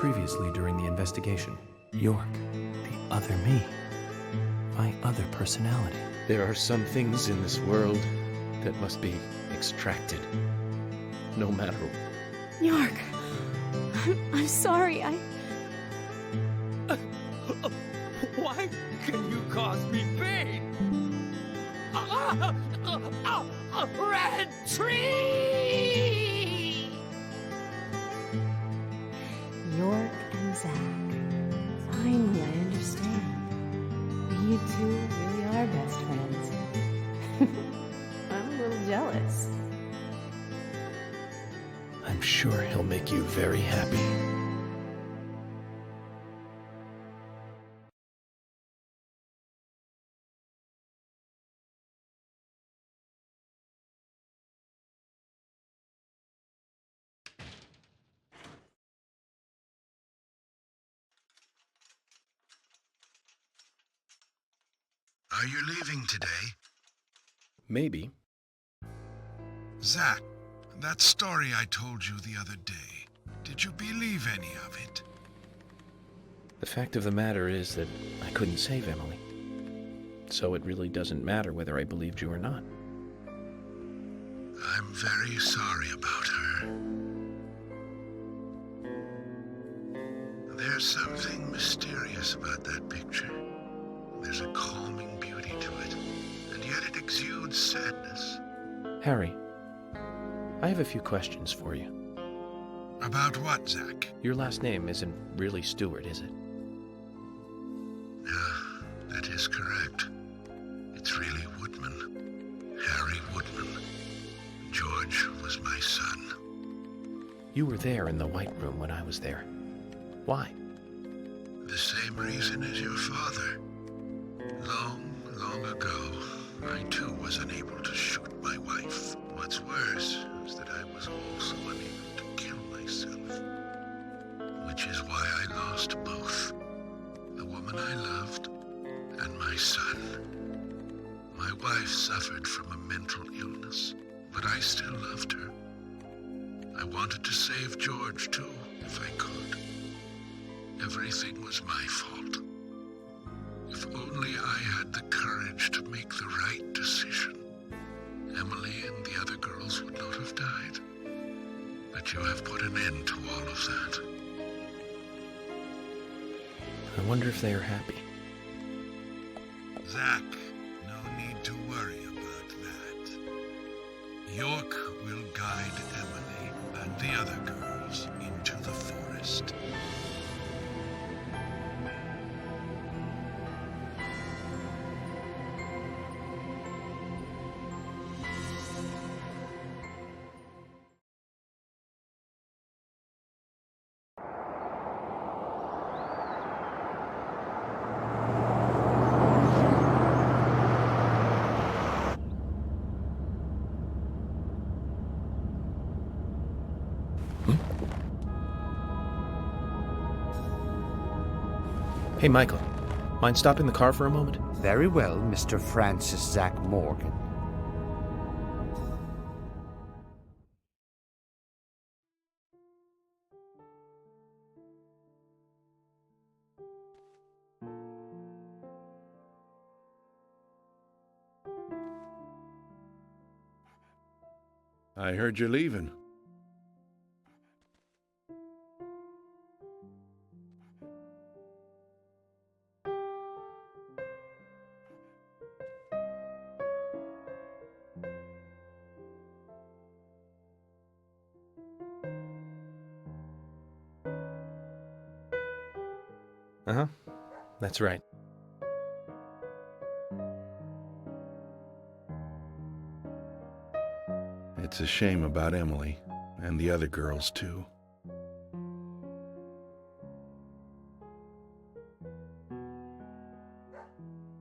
Previously during the investigation, York, the other me, my other personality. There are some things in this world that must be extracted, no matter. York, I'm sorry, Why can you cause me pain? A red tree! York and Zach. Finally, I understand. You two really are best friends. I'm a little jealous. I'm sure he'll make you very happy. Are you leaving today? Maybe. Zach, that story I told you the other day, did you believe any of it? The fact of the matter is that I couldn't save Emily. So it really doesn't matter whether I believed you or not. I'm very sorry about her. There's something mysterious about that picture. There's a calming beauty to it, and yet it exudes sadness. Harry, I have a few questions for you. About what, Zach? Your last name isn't really Stewart, is it? That is correct. It's really Woodman. Harry Woodman. George was my son. You were there in the White Room when I was there. Why? The same reason as your father. Long ago, I too was unable to shoot my wife. What's worse is that I was also unable to kill myself. Which is why I lost both. The woman I loved and my son. My wife suffered from a mental illness, but I still loved her. I wanted to save George too, if I could. Everything was my fault. If only I had the courage to make the right decision, Emily and the other girls would not have died. But you have put an end to all of that. I wonder if they are happy. Zach, no need to worry about that. York will guide Emily and the other girls into the forest. Hey, Michael. Mind stopping the car for a moment? Very well, Mr. Francis Zach Morgan. I heard you're leaving. Uh-huh. That's right. It's a shame about Emily, and the other girls too.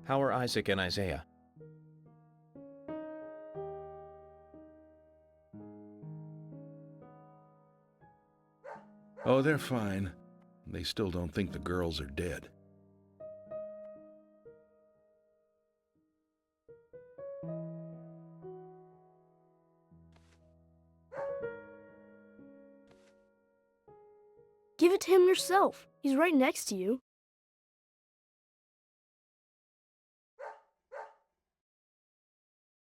How are Isaac and Isaiah? Oh, they're fine. They still don't think the girls are dead. Give it that to him yourself. He's right next to you.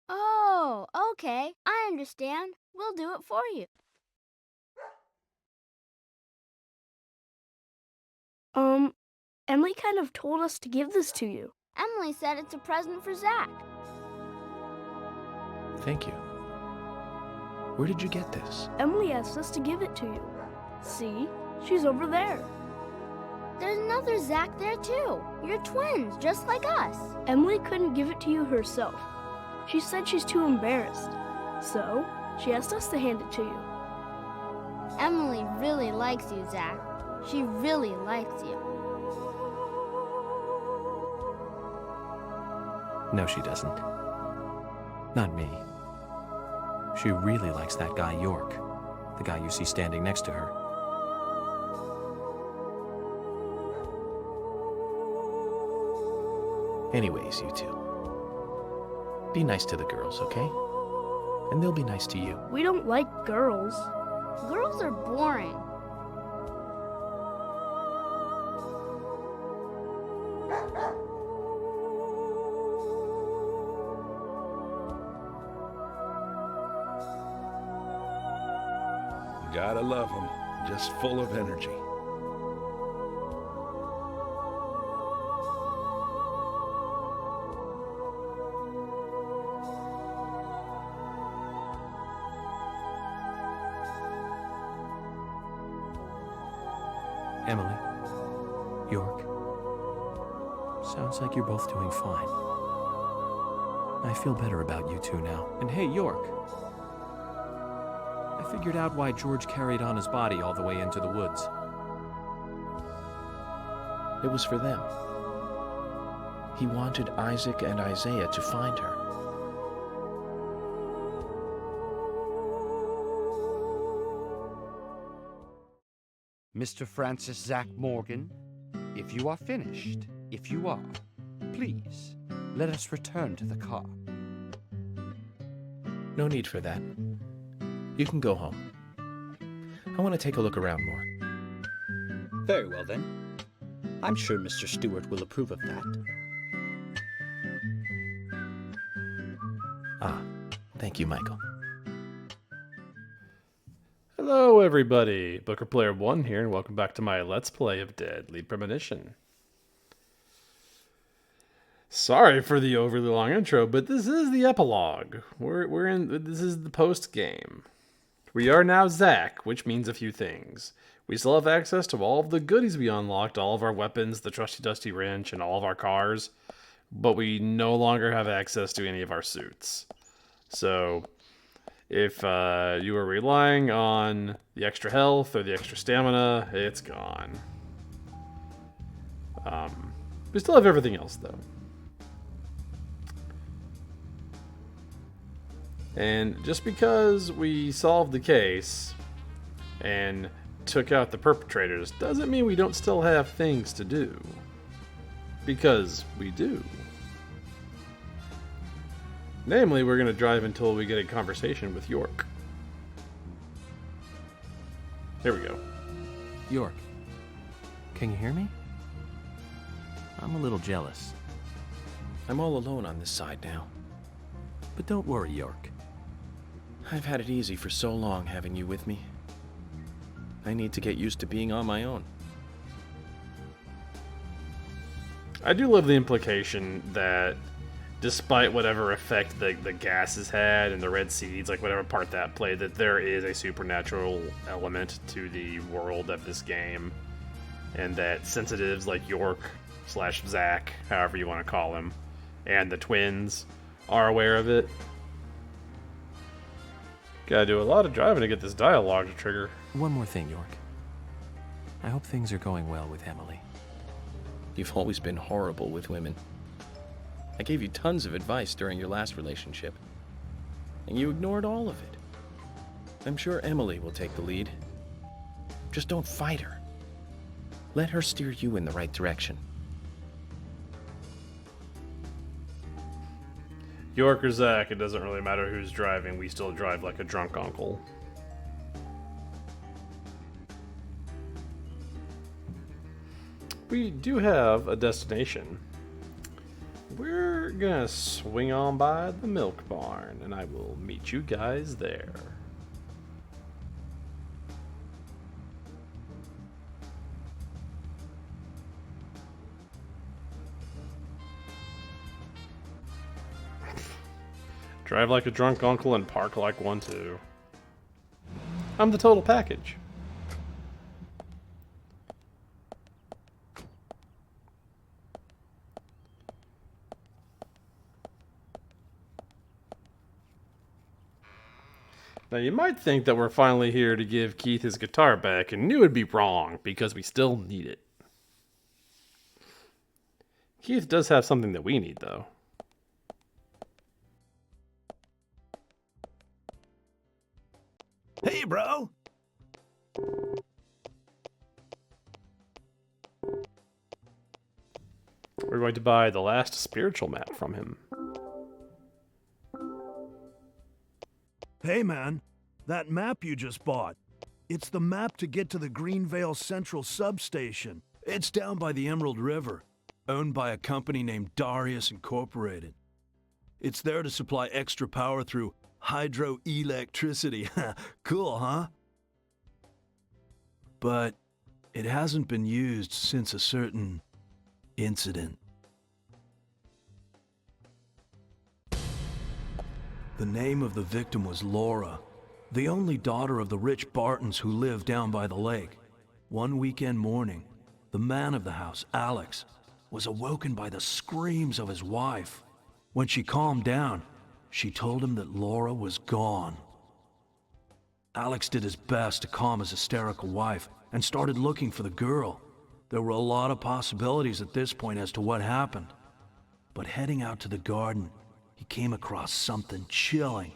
Oh, okay. I understand. We'll do it for you. Emily kind of told us to give this to you. Emily said it's a present for Zach. Thank you. Where did you get this? Emily asked us to give it to you. See? She's over there. There's another Zach there too. You're twins, just like us. Emily couldn't give it to you herself. She said she's too embarrassed. So, she asked us to hand it to you. Emily really likes you, Zach. She really likes you. No, she doesn't. Not me. She really likes that guy York, the guy you see standing next to her. Anyways, you two. Be nice to the girls, okay? And they'll be nice to you. We don't like girls. Girls are boring. Gotta love them. Just full of energy. Emily, York, sounds like you're both doing fine. I feel better about you two now. And hey, York, I figured out why George carried on his body all the way into the woods. It was for them. He wanted Isaac and Isaiah to find her. Mr. Francis Zach Morgan, if you are finished, if you are, please, let us return to the car. No need for that. You can go home. I want to take a look around more. Very well, then. I'm sure Mr. Stewart will approve of that. Ah, thank you, Michael. Hello everybody, Booker Player 1 here, and welcome back to my Let's Play of Deadly Premonition. Sorry for the overly long intro, but this is the epilogue. This is the post-game. We are now Zach, which means a few things. We still have access to all of the goodies we unlocked, all of our weapons, the trusty dusty wrench, and all of our cars, but we no longer have access to any of our suits. So if you were relying on the extra health or the extra stamina, it's gone. We still have everything else, though. And just because we solved the case and took out the perpetrators doesn't mean we don't still have things to do. Because we do. Namely, we're going to drive until we get a conversation with York. Here we go. York, can you hear me? I'm a little jealous. I'm all alone on this side now. But don't worry, York. I've had it easy for so long having you with me. I need to get used to being on my own. I do love the implication that despite whatever effect the gases had and the red seeds, like whatever part that played, that there is a supernatural element to the world of this game. And that sensitives like York / Zach, however you want to call him, and the twins are aware of it. Gotta do a lot of driving to get this dialogue to trigger. One more thing, York. I hope things are going well with Emily. You've always been horrible with women. I gave you tons of advice during your last relationship, and you ignored all of it. I'm sure Emily will take the lead. Just don't fight her. Let her steer you in the right direction. York or Zach, it doesn't really matter who's driving. We still drive like a drunk uncle. we do have a destination. We're gonna swing on by the milk barn, and I will meet you guys there. Drive like a drunk uncle and park like one too. I'm the total package. Now you might think that we're finally here to give Keith his guitar back, and you would be wrong, because we still need it. Keith does have something that we need, though. Hey, bro! We're going to buy the last spiritual map from him. Hey, man. That map you just bought. It's the map to get to the Greenvale Central Substation. It's down by the Emerald River, owned by a company named Darius Incorporated. It's there to supply extra power through hydroelectricity. Cool, huh? But it hasn't been used since a certain incident. The name of the victim was Laura, the only daughter of the rich Bartons who lived down by the lake. One weekend morning, the man of the house, Alex, was awoken by the screams of his wife. When she calmed down, she told him that Laura was gone. Alex did his best to calm his hysterical wife and started looking for the girl. There were a lot of possibilities at this point as to what happened. But heading out to the garden, he came across something chilling.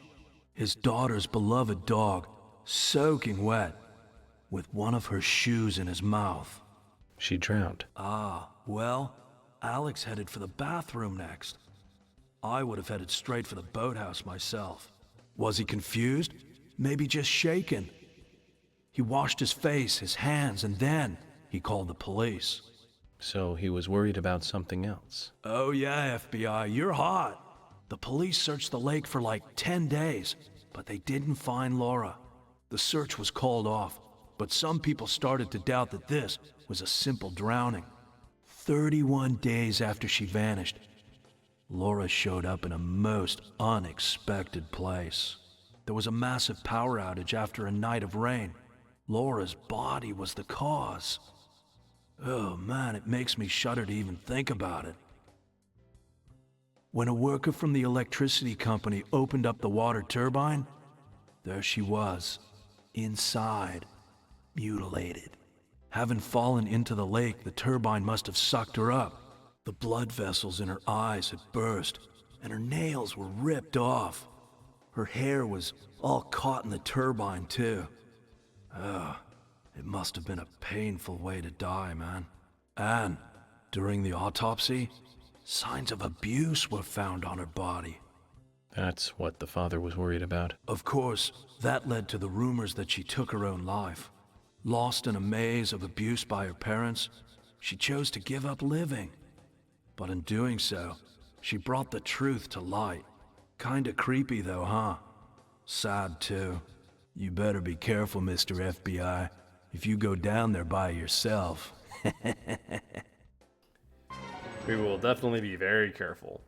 His daughter's beloved dog, soaking wet, with one of her shoes in his mouth. She drowned. Ah, well, Alex headed for the bathroom next. I would have headed straight for the boathouse myself. Was he confused? Maybe just shaken. He washed his face, his hands, and then he called the police. So he was worried about something else. Oh yeah, FBI, you're hot. The police searched the lake for like 10 days, but they didn't find Laura. The search was called off, but some people started to doubt that this was a simple drowning. 31 days after she vanished, Laura showed up in a most unexpected place. There was a massive power outage after a night of rain. Laura's body was the cause. Oh man, it makes me shudder to even think about it. When a worker from the electricity company opened up the water turbine, there she was, inside, mutilated. Having fallen into the lake, the turbine must have sucked her up. The blood vessels in her eyes had burst, and her nails were ripped off. Her hair was all caught in the turbine, too. It must have been a painful way to die, man. And during the autopsy, signs of abuse were found on her body. That's what the father was worried about. Of course, that led to the rumors that she took her own life. Lost in a maze of abuse by her parents, she chose to give up living. But in doing so, she brought the truth to light. Kinda creepy though, huh? Sad too. You better be careful, Mr. FBI, if you go down there by yourself. We will definitely be very careful.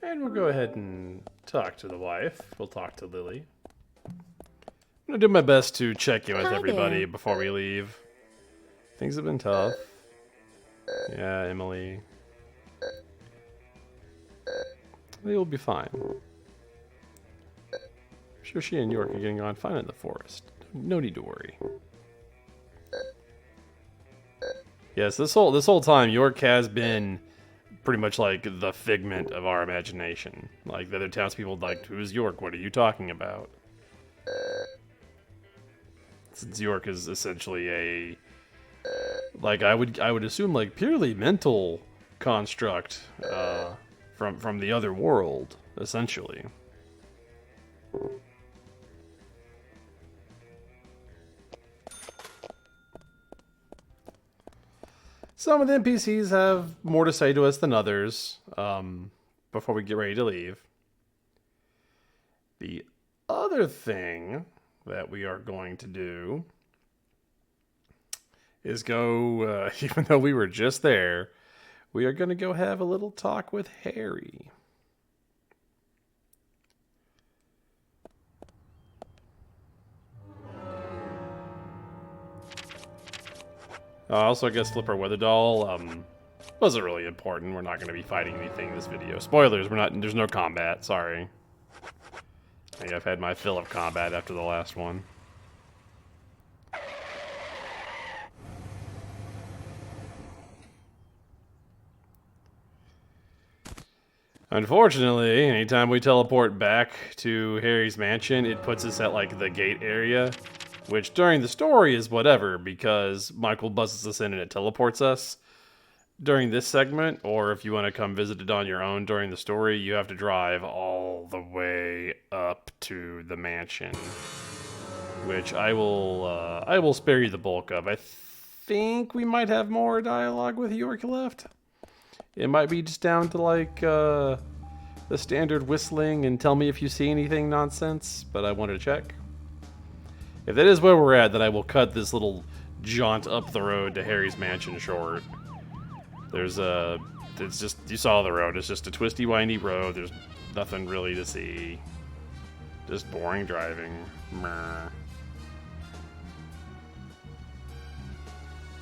And we'll go ahead and talk to the wife. We'll talk to Lily. I'm gonna do my best to check in with everybody before we leave. Things have been tough. Yeah, Emily. They will be fine. I'm sure she and York are getting on fine in the forest. No need to worry. Yes, this whole time York has been pretty much like the figment of our imagination. Like the other townspeople, like, who's York? What are you talking about? Since York is essentially a, like, I would assume, like, purely mental construct from the other world, essentially. Some of the NPCs have more to say to us than others before we get ready to leave. The other thing that we are going to do is go, even though we were just there, we are going to go have a little talk with Harry. Also, I guess Flipper Weather Doll wasn't really important. We're not going to be fighting anything in this video. Spoilers, there's no combat, sorry. I think I've had my fill of combat after the last one. Unfortunately, anytime we teleport back to Harry's mansion, it puts us at, like, the gate area, which during the story is whatever, because Michael buzzes us in and it teleports us. During this segment, or if you want to come visit it on your own during the story, you have to drive all the way up to the mansion, which I will spare you the bulk of. I think we might have more dialogue with York left. It might be just down to, like, the standard whistling and tell me if you see anything nonsense, but I wanted to check. If that is where we're at, then I will cut this little jaunt up the road to Harry's mansion short. It's just, you saw the road, it's just a twisty, windy road, there's nothing really to see. Just boring driving. Meh.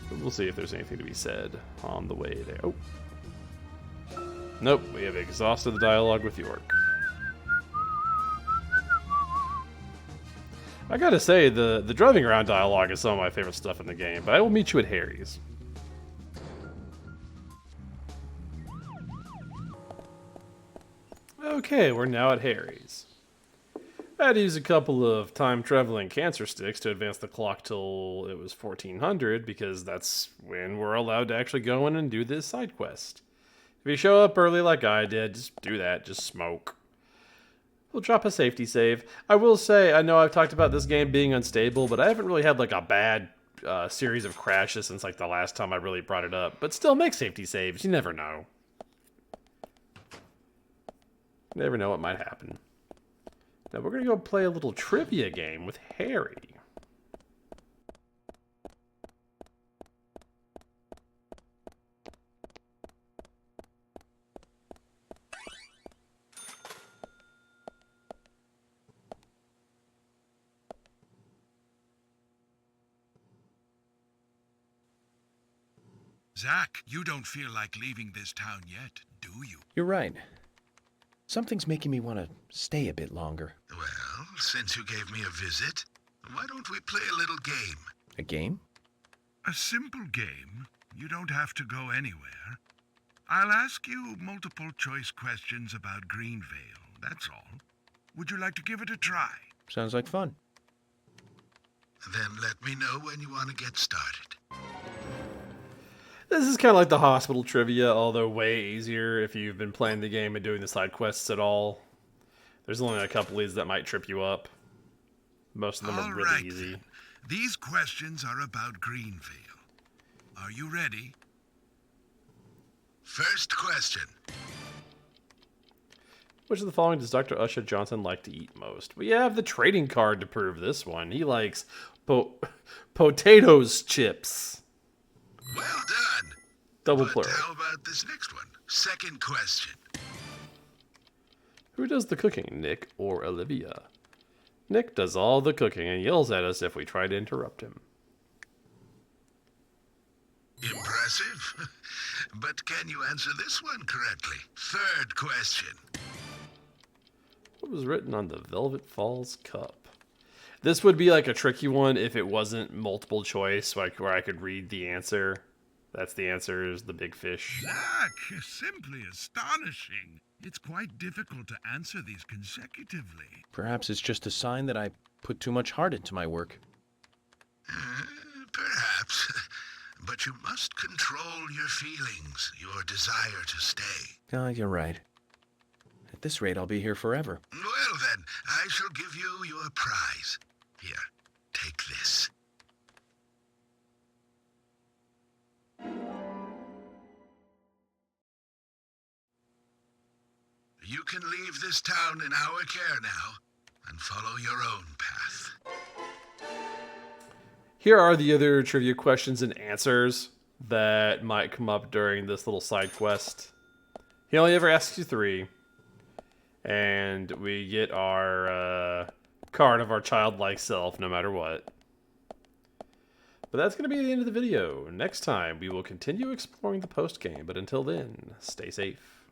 But we'll see if there's anything to be said on the way there. Oh. Nope, we have exhausted the dialogue with York. I gotta say, the driving around dialogue is some of my favorite stuff in the game, but I will meet you at Harry's. Okay, we're now at Harry's. I had to use a couple of time-traveling cancer sticks to advance the clock till it was 1400, because that's when we're allowed to actually go in and do this side quest. If you show up early like I did, just do that, just smoke. We'll drop a safety save. I will say, I know I've talked about this game being unstable, but I haven't really had like a bad series of crashes since like the last time I really brought it up. But still, make safety saves, you never know. You never know what might happen. Now we're going to go play a little trivia game with Harry. Zach, you don't feel like leaving this town yet, do you? You're right. Something's making me want to stay a bit longer. Well, since you gave me a visit, why don't we play a little game? A game? A simple game. You don't have to go anywhere. I'll ask you multiple choice questions about Greenvale, that's all. Would you like to give it a try? Sounds like fun. Then let me know when you want to get started. This is kind of like the hospital trivia, although way easier if you've been playing the game and doing the side quests at all. There's only a couple of these that might trip you up. Most of them are really easy. Then. These questions are about Greenvale. Are you ready? First question. Which of the following does Dr. Usha Johnson like to eat most? We have the trading card to prove this one. He likes potatoes chips. Well done. Double But plural. how about this next one? Second question. Who does the cooking, Nick or Olivia? Nick does all the cooking and yells at us if we try to interrupt him. Impressive. But can you answer this one correctly? Third question. What was written on the Velvet Falls cup? This would be like a tricky one if it wasn't multiple choice, like where I could read the answer. That's the answer, is the big fish. Zach, simply astonishing. It's quite difficult to answer these consecutively. Perhaps it's just a sign that I put too much heart into my work. Perhaps. But you must control your feelings, your desire to stay. Oh, you're right. At this rate, I'll be here forever. Well then, I shall give you your prize. Here, take this. can leave this town in our care now and follow your own path. Here are the other trivia questions and answers that might come up during this little side quest. He only ever asks you 3. And we get our card of our childlike self no matter what. But that's going to be the end of the video. Next time, we will continue exploring the post-game. But until then, stay safe.